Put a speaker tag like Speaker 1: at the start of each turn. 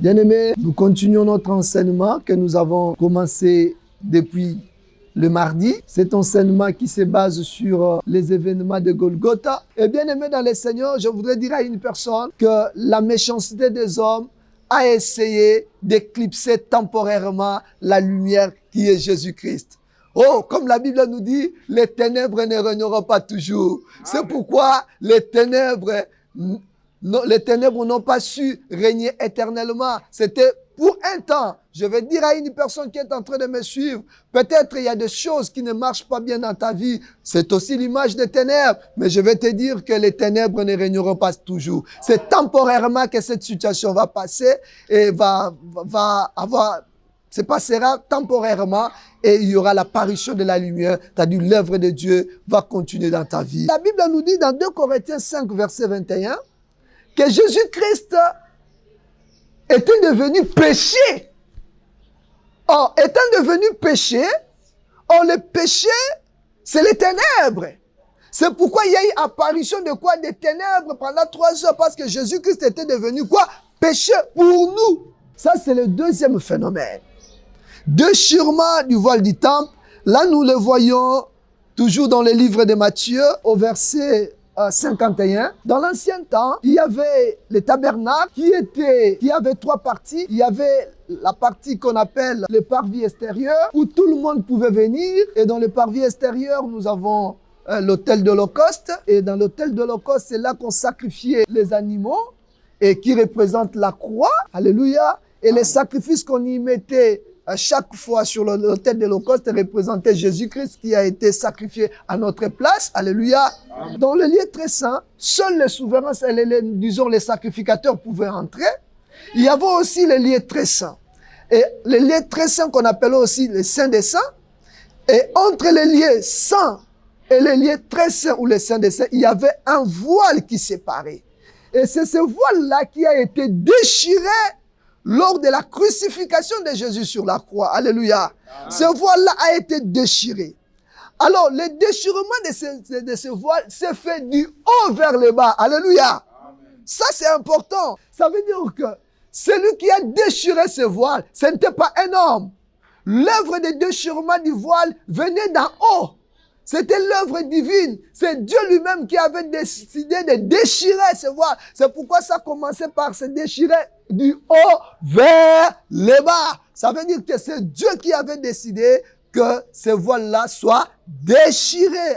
Speaker 1: Bien-aimés, nous continuons notre enseignement que nous avons commencé depuis le mardi. Cet enseignement qui se base sur les événements de Golgotha. Et bien-aimés dans le Seigneur, je voudrais dire à une personne que la méchanceté des hommes a essayé d'éclipser temporairement la lumière qui est Jésus-Christ. Oh, comme la Bible nous dit, les ténèbres ne régneront pas toujours. C'est pourquoi les ténèbres n'ont pas su régner éternellement. C'était pour un temps. Je vais dire à une personne qui est en train de me suivre, peut-être il y a des choses qui ne marchent pas bien dans ta vie. C'est aussi l'image des ténèbres. Mais je vais te dire que les ténèbres ne régneront pas toujours. C'est temporairement que cette situation va passer et se passera temporairement et il y aura l'apparition de la lumière, c'est-à-dire l'œuvre de Dieu va continuer dans ta vie. La Bible nous dit dans 2 Corinthiens 5, verset 21, que Jésus-Christ était devenu péché. Or, étant devenu péché, le péché, c'est les ténèbres. C'est pourquoi il y a eu apparition de quoi? Des ténèbres pendant 3 heures, parce que Jésus-Christ était devenu quoi? Péché pour nous. Ça, c'est le deuxième phénomène. Déchirement du voile du temple. Là, nous le voyons toujours dans le livre de Matthieu, au verset 51. Dans l'ancien temps, il y avait le tabernacle qui avait 3 parties. Il y avait la partie qu'on appelle le parvis extérieur, où tout le monde pouvait venir. Et dans le parvis extérieur, nous avons l'autel d'Holocauste. Et dans l'autel d'Holocauste, c'est là qu'on sacrifiait les animaux et qui représente la croix. Alléluia. Et les sacrifices qu'on y mettait chaque fois sur l'autel de l'Holocauste représentait Jésus-Christ qui a été sacrifié à notre place. Alléluia. Dans le lieu très saint, seuls les souverains, les sacrificateurs pouvaient entrer. Il y avait aussi le lieu très saint. Et le lieu très saint qu'on appelait aussi le Saint des Saints. Et entre les lieux saints et les lieux très saints ou les Saints des Saints, il y avait un voile qui séparait. Et c'est ce voile-là qui a été déchiré lors de la crucifixion de Jésus sur la croix. Alléluia. Amen. Ce voile-là a été déchiré. Alors, le déchirement de ce voile s'est fait du haut vers le bas. Alléluia. Amen. Ça, c'est important. Ça veut dire que celui qui a déchiré ce voile, ce n'était pas un homme. L'œuvre de déchirement du voile venait d'en haut. C'était l'œuvre divine. C'est Dieu lui-même qui avait décidé de déchirer ce voile. C'est pourquoi ça commençait par se déchirer du haut vers le bas. Ça veut dire que c'est Dieu qui avait décidé que ce voile-là soit déchiré.